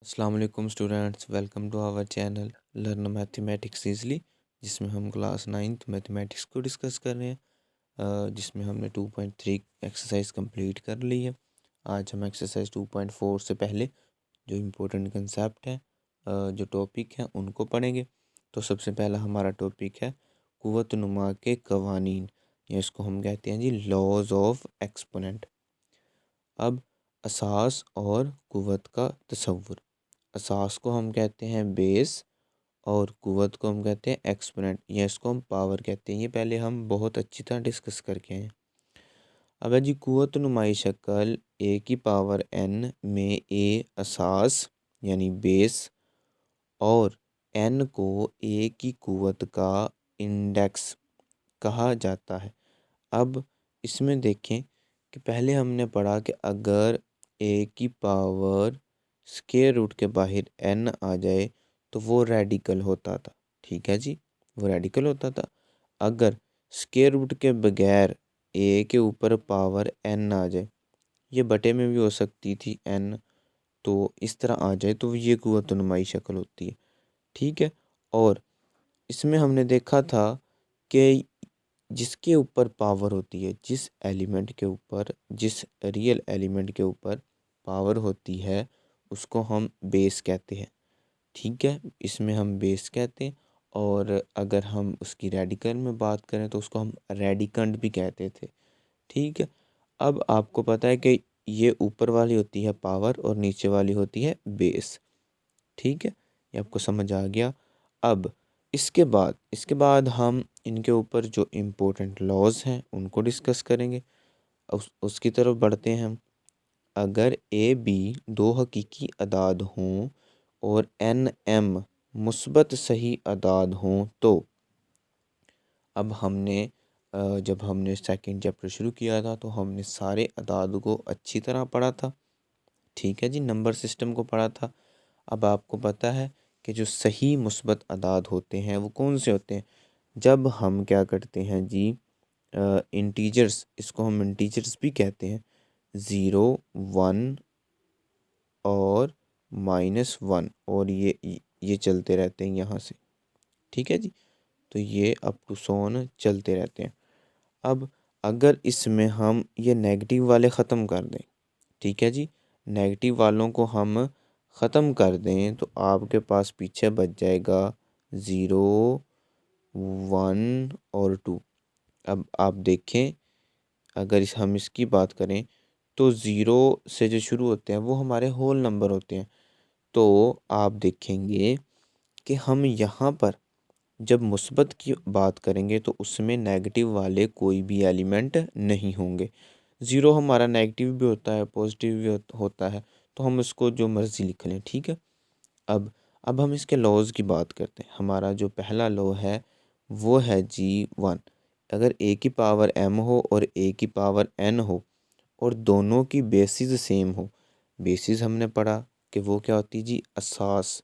अस्सलाम वालेकुम students, welcome to our channel learn mathematics easily, जिसमें हम क्लास 9th मैथमेटिक्स को डिस्कस कर रहे हैं, जिसमें हमने 2.3 एक्सरसाइज कंप्लीट कर ली है। आज हम एक्सरसाइज 2.4 से पहले जो इम्पोर्टेंट कंसेप्ट हैं, जो टॉपिक हैं, उनको पढ़ेंगे। तो सबसे पहला हमारा टॉपिक है क़ुव्वत नुमा के कवानीन, या इसको हम कहते हैं जी लॉज ऑफ एक्सपोनेंट। अब असास और क़ुव्वत का तसव्वुर। असास को हम कहते हैं बेस और क़ुव्वत को हम कहते हैं एक्सपोनेंट, या इसको हम पावर कहते हैं। ये पहले हम बहुत अच्छी तरह डिस्कस करके हैं। अब है जी क़ुव्वत नुमाई शक्ल ए की पावर n में ए असास यानी बेस और n को ए की क़ुव्वत का इंडेक्स कहा जाता है। अब इसमें देखें कि पहले हमने पढ़ा कि अगर ए की पावर स्क्वायर रूट के बाहर n आ जाए तो वो रेडिकल होता था। ठीक है जी, वो रेडिकल होता था। अगर स्क्वायर रूट के बगैर ए के ऊपर पावर n आ जाए, ये बटे में भी हो सकती थी n, तो इस तरह आ जाए तो ये क़ुव्वत नुमाई शक्ल होती है। ठीक है, और इसमें हमने देखा था कि जिसके ऊपर पावर होती है, जिस एलिमेंट के ऊपर, जिस रियल एलिमेंट के ऊपर पावर होती है, उसको हम बेस कहते हैं। ठीक है, इसमें हम बेस कहते हैं। और अगर हम उसकी रेडिकल में बात करें तो उसको हम रेडिकंड भी कहते थे। ठीक है, अब आपको पता है कि ये ऊपर वाली होती है पावर और नीचे वाली होती है बेस। ठीक है, ये आपको समझ आ गया। अब इसके बाद हम इनके ऊपर जो इम्पोर्टेंट लॉज हैं उनको डिस्कस करेंगे। उसकी तरफ बढ़ते हैं हम। अगर ए बी दो हकीकी अदाद हों और एन एम मुस्बत सही अदाद हों तो अब जब हमने सेकंड चैप्टर शुरू किया था तो हमने सारे अदाद को अच्छी तरह पढ़ा था। ठीक है जी, नंबर सिस्टम को पढ़ा था। अब आपको पता है कि जो सही मुस्बत अदाद होते हैं वो कौन से होते हैं। जब हम क्या करते हैं जी, इंटीजर्स, इसको हम इंटीजर्स भी कहते हैं, 0, 1 और -1, और ये चलते रहते हैं यहाँ से। ठीक है जी, तो ये अप टू सोन चलते रहते हैं। अब अगर इसमें हम ये नेगेटिव वाले ख़त्म कर दें, ठीक है जी, नेगेटिव वालों को हम ख़त्म कर दें तो आपके पास पीछे बच जाएगा 0, 1 और 2। अब आप देखें, अगर हम इसकी बात करें तो 0 से जो शुरू होते हैं वो हमारे होल नंबर होते हैं। तो आप देखेंगे कि हम यहाँ पर जब मुस्बत की बात करेंगे तो उसमें नेगेटिव वाले कोई भी एलिमेंट नहीं होंगे। 0 हमारा नेगेटिव भी होता है, पॉजिटिव भी होता है, तो हम उसको जो मर्ज़ी लिख लें। ठीक है, अब हम इसके लॉज की बात करते हैं। हमारा जो पहला लॉ है वो है जी 1। अगर ए की पावर m हो और ए की पावर n हो और दोनों की बेसिस सेम हो, बेसिस हमने पढ़ा कि वो क्या होती है जी, असास।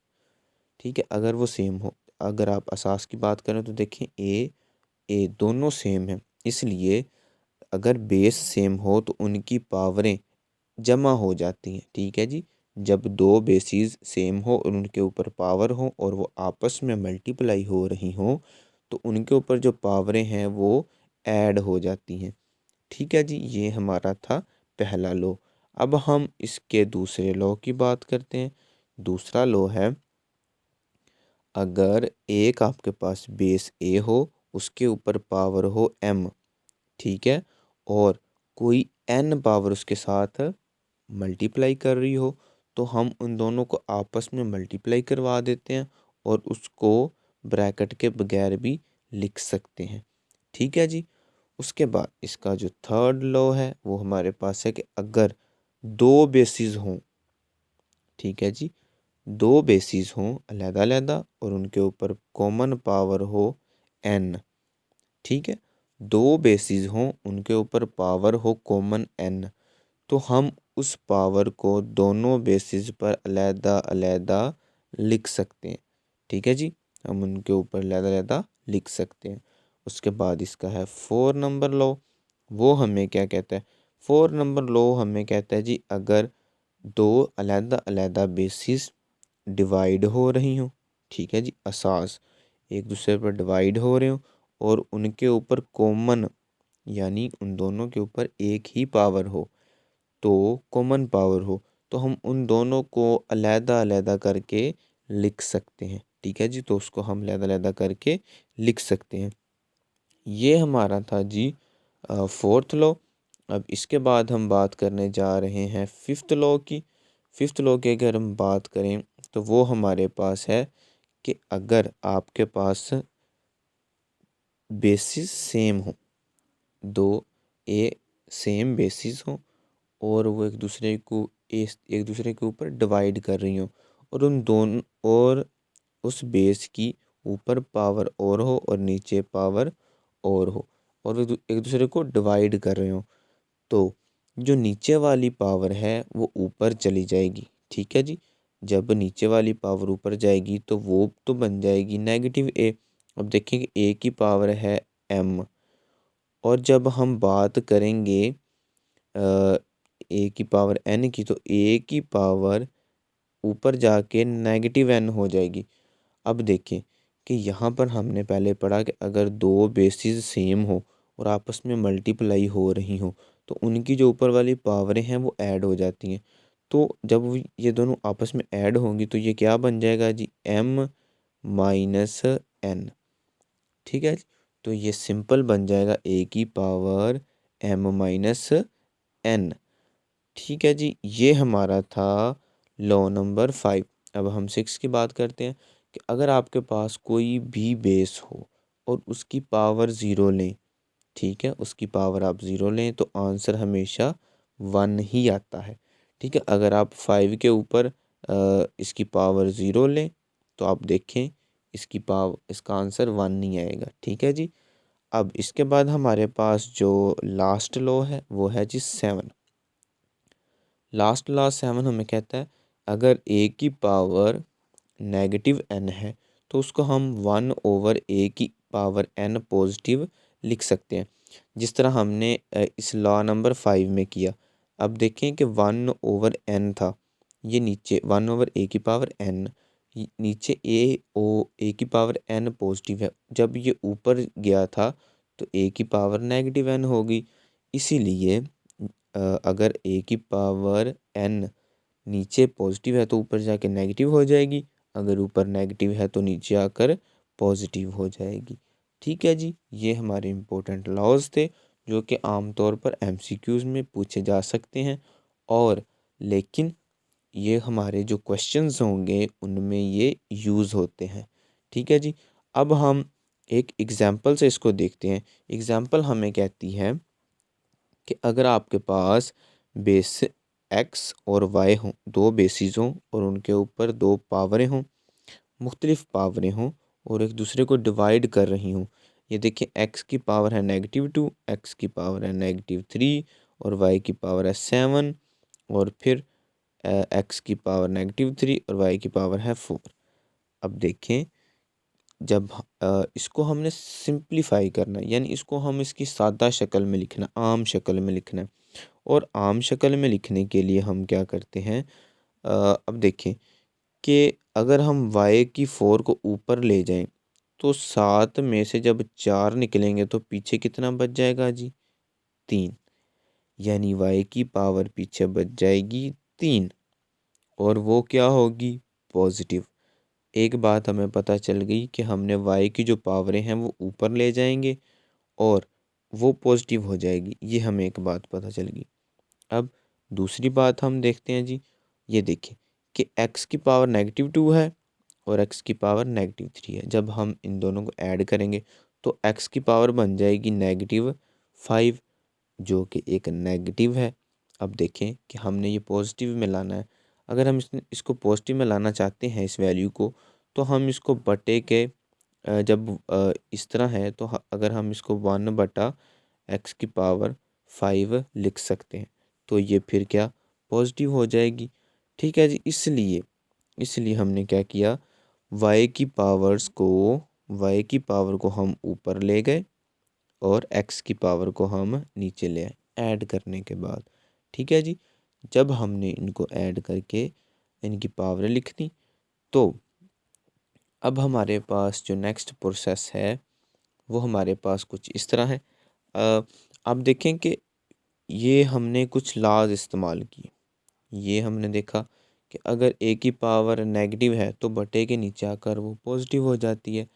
ठीक है, अगर वो सेम हो, अगर आप असास की बात करें तो देखें ए दोनों सेम हैं, इसलिए अगर बेस सेम हो तो उनकी पावरें जमा हो जाती हैं। ठीक है जी, जब दो बेसिस सेम हो और उनके ऊपर पावर हो और वो आपस में मल्टीप्लाई हो रही हों तो उनके ऊपर जो पावरें हैं वो ऐड हो जाती हैं। ठीक है जी, ये हमारा था पहला लॉ। अब हम इसके दूसरे लॉ की बात करते हैं। दूसरा लॉ है, अगर एक आपके पास बेस ए हो, उसके ऊपर पावर हो m, ठीक है, और कोई n पावर उसके साथ मल्टीप्लाई कर रही हो, तो हम उन दोनों को आपस में मल्टीप्लाई करवा देते हैं और उसको ब्रैकेट के बगैर भी लिख सकते हैं। ठीक है जी, उसके बाद इसका जो थर्ड लॉ है वो हमारे पास है कि अगर दो बेसिस हों, ठीक है जी, दो बेसिस हों अलग-अलग और उनके ऊपर कॉमन पावर हो n, ठीक है, दो बेसिस हों उनके ऊपर पावर हो कॉमन n, तो हम उस पावर को दोनों बेसिस पर अलग-अलग लिख सकते हैं। ठीक है जी, हम उनके ऊपर अलग-अलग लिख सकते हैं। उसके बाद इसका है 4 नंबर लॉ। वो हमें क्या कहता है, 4 नंबर लॉ हमें कहता है जी, अगर दो अलग-अलग बेसिस डिवाइड हो रही हों, ठीक है जी, असास एक दूसरे पर डिवाइड हो रहे हों और उनके ऊपर कॉमन यानी उन दोनों के ऊपर एक ही पावर हो, तो कॉमन पावर हो, तो हम उन दोनों को अलग-अलग करके लिख सकते हैं, ठीक है जी। तो उसको हम अलग-अलग करके लिख सकते हैं। ये हमारा था जी फोर्थ लॉ। अब इसके बाद हम बात करने जा रहे हैं फिफ्थ लॉ की। फिफ्थ लॉ की अगर हम बात करें तो वो हमारे पास है कि अगर आपके पास बेसिस सेम हो, दो सेम बेसिस हो और वो एक दूसरे के ऊपर डिवाइड कर रही हो और उन दोनों और उस बेस की ऊपर पावर और हो और नीचे पावर और हो और वो एक दूसरे को डिवाइड कर रहे हो, तो जो नीचे वाली पावर है वो ऊपर चली जाएगी, ठीक है जी। जब नीचे वाली पावर ऊपर जाएगी तो वो तो बन जाएगी -a। अब देखेंगे a की पावर है m और जब हम बात करेंगे a की पावर n की, तो a की पावर ऊपर जाके -n हो जाएगी। अब देखें कि यहाँ पर हमने पहले पढ़ा कि अगर दो बेसिस सेम हो और आपस में मल्टीप्लाई हो रही हो तो उनकी जो ऊपर वाली पावरें हैं वो ऐड हो जाती हैं। तो जब ये दोनों आपस में ऐड होंगी तो ये क्या बन जाएगा जी, m माइनस n, ठीक है जी। तो ये सिंपल बन जाएगा a की पावर m माइनस n, ठीक है जी। ये हमारा था लॉ नंबर 5। अब हम 6 की बात करते हैं कि अगर आपके पास कोई भी बेस हो और उसकी पावर 0 लें, ठीक है, उसकी पावर आप 0 लें तो आंसर हमेशा 1 ही आता है, ठीक है। अगर आप 5 के ऊपर इसकी पावर 0 लें तो आप देखें इसका आंसर 1 नहीं आएगा, ठीक है जी। अब इसके बाद हमारे पास जो लास्ट लॉ है वो है जी 7। लास्ट लॉ 7 हमें कहता है अगर a की पावर -n है तो उसको हम 1/a की पावर n पॉजिटिव लिख सकते हैं, जिस तरह हमने इस लॉ नंबर 5 में किया। अब देखें कि 1/n था, ये नीचे 1/a की पावर n, नीचे a की पावर n पॉजिटिव है, जब ये ऊपर गया था तो a की पावर -n होगी। इसीलिए अगर a की पावर n नीचे पॉजिटिव है तो ऊपर जाके नेगेटिव हो जाएगी, अगर ऊपर नेगेटिव है तो नीचे आकर पॉजिटिव हो जाएगी, ठीक है जी। ये हमारे इम्पोर्टेंट लॉज थे जो कि आमतौर पर एमसीक्यूज़ में पूछे जा सकते हैं और लेकिन ये हमारे जो क्वेश्चंस होंगे उनमें ये यूज़ होते हैं, ठीक है जी। अब हम एक एग्जांपल से इसको देखते हैं। एग्जांपल हमें कहती है कि अगर आपके पास बेस x और y हों, दो बेसिस हों और उनके ऊपर दो पावरें हों, मुख्तलिफ पावरें हों और एक दूसरे को डिवाइड कर रही हों। ये देखिए x की पावर है -2, x की पावर है -3 और y की पावर है 7 और फिर x की पावर -3 और y की पावर है 4। अब देखें जब इसको हमने सिंप्लीफाई करना है यानी इसको हम इसकी सादा शक्ल में लिखना, आम शक्ल में लिखना है और आम शक्ल में लिखने के लिए हम क्या करते हैं, अब देखें कि अगर हम y की 4 को ऊपर ले जाएं तो 7 में से जब 4 निकलेंगे तो पीछे कितना बच जाएगा जी, 3, यानी y की पावर पीछे बच जाएगी 3 और वो क्या होगी, पॉजिटिव। एक बात हमें पता चल गई कि हमने y की जो पावरें हैं वो ऊपर ले जाएंगे और वो पॉजिटिव हो जाएगी, ये हमें एक बात पता चल गई। अब दूसरी बात हम देखते हैं जी, ये देखिए कि x की पावर -2 है और x की पावर -3 है। जब हम इन दोनों को ऐड करेंगे तो x की पावर बन जाएगी -5 जो कि एक नेगेटिव है। अब देखें कि हमने ये पॉजिटिव में लाना है। अगर हम इसको पॉजिटिव में लाना चाहते हैं इस वैल्यू को, तो हम इसको बटे के जब इस तरह है तो अगर हम इसको 1/x की पावर 5 लिख सकते हैं तो ये फिर क्या, पॉजिटिव हो जाएगी, ठीक है जी। इसलिए हमने क्या किया, y की पावर को हम ऊपर ले गए और x की पावर को हम नीचे ले आए ऐड करने के बाद, ठीक है जी। जब हमने इनको ऐड करके इनकी पावर लिखनी तो अब हमारे पास जो नेक्स्ट प्रोसेस है वो हमारे पास कुछ इस तरह है। आप देखें कि ये हमने कुछ लॉज इस्तेमाल किए। ये हमने देखा कि अगर ए की पावर नेगेटिव है तो बटे के नीचे आकर वो पॉजिटिव हो जाती है।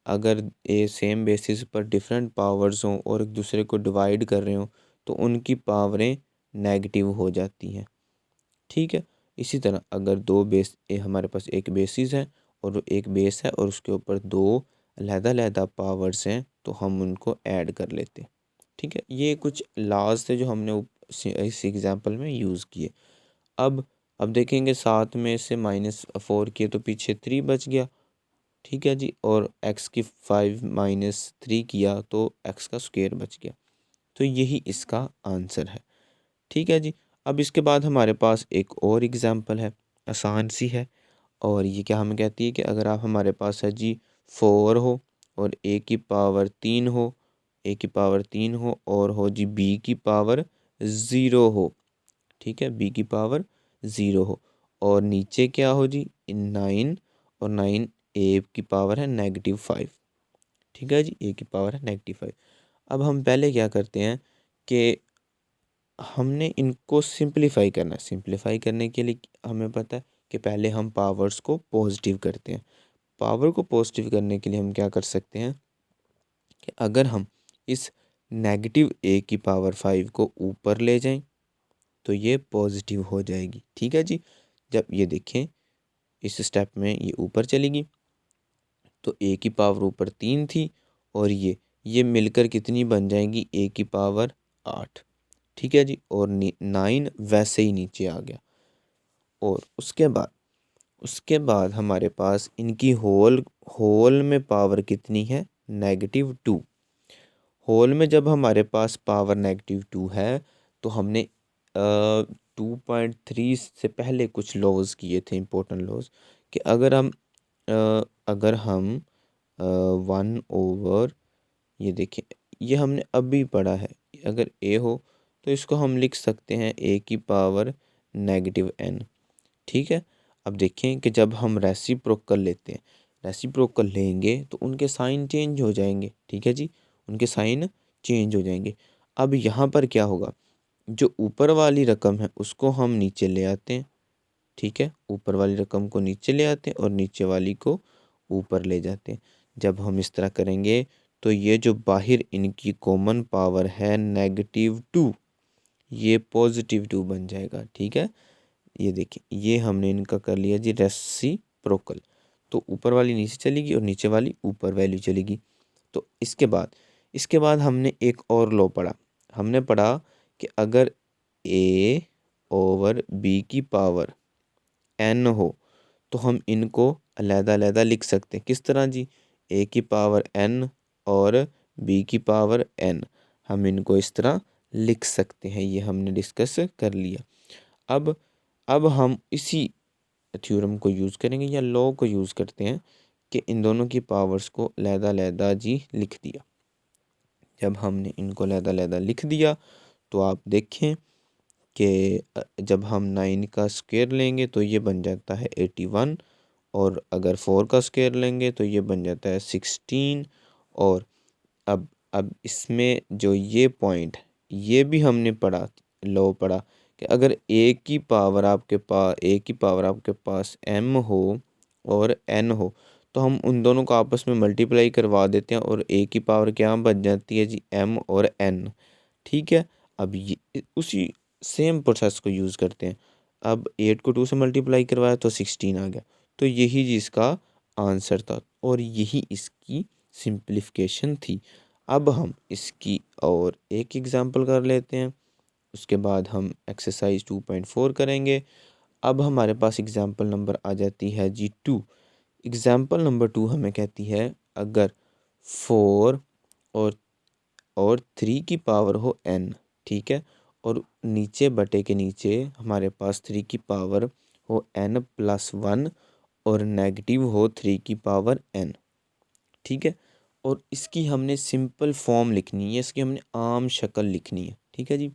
अगर ए सेम बेसिस पर डिफरेंट पावर्स हों और एक दूसरे को डिवाइड कर रहे हों तो उनकी पावरें नेगेटिव हो जाती हैं। ठीक है, इसी तरह अगर दो बेस हमारे पास एक बेसिस है और एक बेस है और उसके ऊपर दो अलहदा पावर्स हैं तो हम उनको ऐड कर लेते हैं। ठीक है, ये कुछ लॉज थे जो हमने इस एग्जांपल में यूज़ किए। अब देखेंगे 7 में से -4 किए तो पीछे 3 बच गया। ठीक है जी, और x की 5 - 3 किया तो x का स्क्वायर बच गया। तो यही इसका आंसर है। ठीक है जी, अब इसके बाद हमारे पास एक और एग्जांपल है, आसान सी है। और ये क्या हमें कहती है कि अगर आप हमारे पास है जी 4 हो और a की पावर 3 हो, a की पावर 3 हो और हो जी b की पावर 0 हो। ठीक है, b की पावर 0 हो और नीचे क्या हो जी 9 और 9 a की पावर है -5। ठीक है जी, a की पावर है -5। अब हम पहले क्या करते हैं कि हमने इनको सिंपलीफाई करना है। सिंपलीफाई करने के लिए हमें पता है कि पहले हम पावर्स को पॉजिटिव करते हैं। पावर को पॉजिटिव करने के लिए हम क्या कर सकते हैं कि अगर हम इस नेगेटिव a की पावर 5 को ऊपर ले जाएं तो ये पॉजिटिव हो जाएगी। ठीक है जी, जब ये देखें इस स्टेप में ये ऊपर चलेगी तो a की पावर ऊपर 3 थी और ये मिलकर कितनी बन जाएंगी a की पावर 8। ठीक है जी, और 9 वैसे ही नीचे आ गया। और उसके बाद हमारे पास इनकी होल में पावर कितनी है -2। होल में जब हमारे पास पावर -2 है तो हमने 2.3 से पहले कुछ लॉज किए थे, इम्पोर्टेंट लॉज, कि अगर हम 1/, ये देखिए ये हमने अभी पढ़ा है, अगर a हो तो इसको हम लिख सकते हैं a की पावर -n। ठीक है, अब देखें कि जब हम रेसिप्रोकल लेते हैं, रेसिप्रोकल लेंगे तो उनके साइन चेंज हो जाएंगे। ठीक है जी, उनके साइन चेंज हो जाएंगे। अब यहाँ पर क्या होगा, जो ऊपर वाली रकम है उसको हम नीचे ले आते हैं। ठीक है, ऊपर वाली रकम को नीचे ले आते हैं और नीचे वाली को ऊपर ले जाते हैं। जब हम इस तरह करेंगे तो ये जो बाहर इनकी कॉमन पावर है -2, ये +2 बन जाएगा। ठीक है, ये देखिए ये हमने इनका कर लिया जी रेसिप्रोकल। तो ऊपर वाली नीचे चलेगी और नीचे वाली ऊपर वैल्यू चलेगी। तो इसके बाद हमने एक और लॉ पढ़ा। हमने पढ़ा कि अगर a ओवर b की पावर n हो तो हम इनको अलहदा लिख सकते हैं। किस तरह जी, a की पावर n और b की पावर n, हम इनको इस तरह लिख सकते हैं। ये हमने डिस्कस कर लिया। अब हम इसी थ्योरम को यूज़ करेंगे या लॉ को यूज़ करते हैं कि इन दोनों की पावर्स को अलहदा जी लिख दिया। जब हमने इनको अलहदा लिख दिया तो आप देखें कि जब हम 9 का स्क्वायर लेंगे तो ये बन जाता है 81, और अगर 4 का स्क्वायर लेंगे तो ये बन जाता है 16। और अब इसमें जो ये पॉइंट, ये भी हमने पढ़ा, लॉ पढ़ा कि अगर a की पावर आपके पास m हो और n हो तो हम उन दोनों को आपस में मल्टीप्लाई करवा देते हैं और a की पावर क्या बन जाती है जी m और n। ठीक है, अब ये उसी सेम प्रोसेस को यूज़ करते हैं। अब 8 को 2 से मल्टीप्लाई करवाया तो 16 आ गया। तो यही जी इसका आंसर था और यही इसकी सिंप्लीफिकेशन थी। अब हम इसकी और एक एग्जांपल कर लेते हैं, उसके बाद हम एक्सरसाइज 2.4 करेंगे। अब हमारे पास एग्जांपल नंबर आ जाती है जी 2। एग्जांपल नंबर 2 हमें कहती है अगर 4 और 3 की पावर हो n। ठीक है, और नीचे बटे के नीचे हमारे पास 3 की पावर हो n+1 और नेगेटिव हो 3 की पावर n। ठीक है, और इसकी हमने सिंपल फॉर्म लिखनी है, इसकी हमने आम शक्ल लिखनी है। ठीक है जी,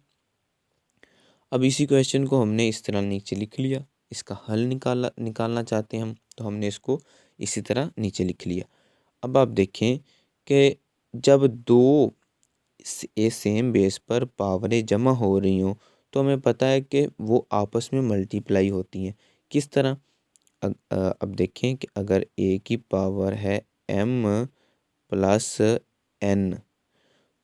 अब इसी क्वेश्चन को हमने इस तरह नीचे लिख लिया, इसका हल निकालना चाहते हैं हम, तो हमने इसको इसी तरह नीचे लिख लिया। अब आप देखें कि जब दो सेम बेस पर पावरें जमा हो रही हों तो हमें पता है कि वो आपस में मल्टीप्लाई होती हैं। किस तरह? अब देखें कि अगर a की पावर है m प्लस n,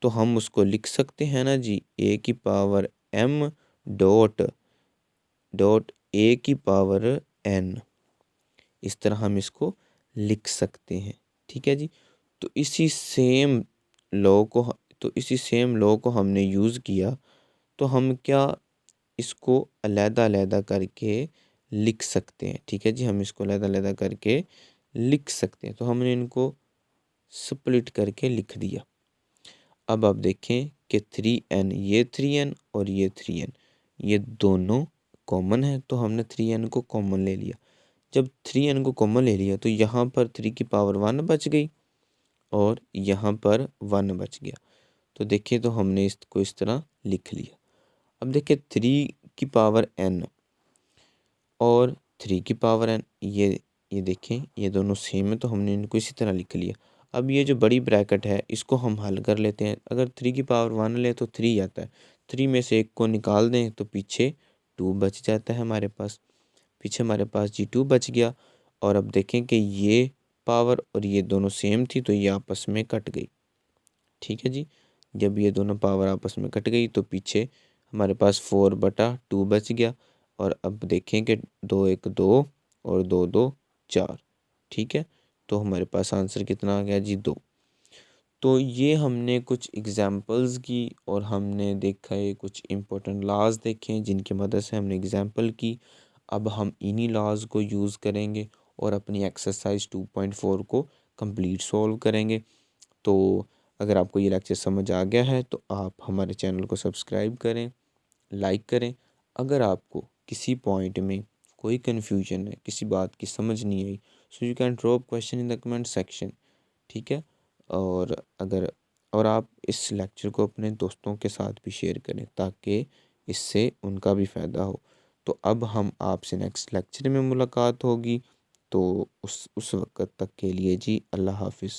तो हम उसको लिख सकते हैं ना जी, a की पावर m डॉट a की पावर n। इस तरह हम इसको लिख सकते हैं। ठीक है जी। तो इसी सेम लॉ को हमने यूज़ किया, तो हम क्या इसको अलग-अलग करके लिख सकते हैं। ठीक है जी, हम इसको अलग-अलग करके लिख सकते हैं। तो हमने इनको स्प्लिट करके लिख दिया। अब आप देखें कि 3n, ये 3n और ये 3n, ये दोनों कॉमन है, तो हमने 3n को कॉमन ले लिया। जब 3n को कॉमन ले लिया तो यहाँ पर 3 की पावर 1 बच गई और यहाँ पर 1 बच गया। तो देखिए, तो हमने इसको इस तरह लिख लिया। अब देखिए 3 की पावर n और 3 की पावर n, ये देखें ये दोनों सेम है, तो हमने इनको इसी तरह लिख लिया। अब ये जो बड़ी ब्रैकेट है इसको हम हल कर लेते हैं। अगर 3 की पावर 1 ले तो 3 आता है, 3 में से 1 को निकाल दें तो पीछे 2 बच जाता है हमारे पास। पीछे हमारे पास जी 2 बच गया। और अब देखें कि ये पावर और ये दोनों सेम थी तो ये आपस में कट गई। ठीक है जी। जब ये दोनों पावर आपस में कट गई तो पीछे हमारे पास 4/2 बच गया। और अब देखें कि 2 1 2 और 2 2 4। ठीक है, तो हमारे पास आंसर कितना आ गया जी 2। तो ये हमने कुछ एग्जांपल्स की और हमने देखा है कुछ इम्पोर्टेंट लॉज देखे जिनकी मदद से हमने एग्जांपल की। अब हम इन्हीं लॉज को यूज़ करेंगे और अपनी एक्सरसाइज 2.4 को कंप्लीट सॉल्व करेंगे। तो अगर आपको ये लेक्चर समझ आ गया है तो आप हमारे चैनल को सब्सक्राइब करें, लाइक करें। अगर आपको किसी पॉइंट में कोई कन्फ्यूजन है, किसी बात की समझ नहीं आई, so you can drop question in the comment section. ठीक है। और अगर और आप इस लेक्चर को अपने दोस्तों के साथ भी शेयर करें ताकि इससे उनका भी फ़ायदा हो। तो अब हम आपसे नेक्स्ट लेक्चर में मुलाकात होगी। तो उस वक्त तक के लिए जी अल्लाह हाफिज़।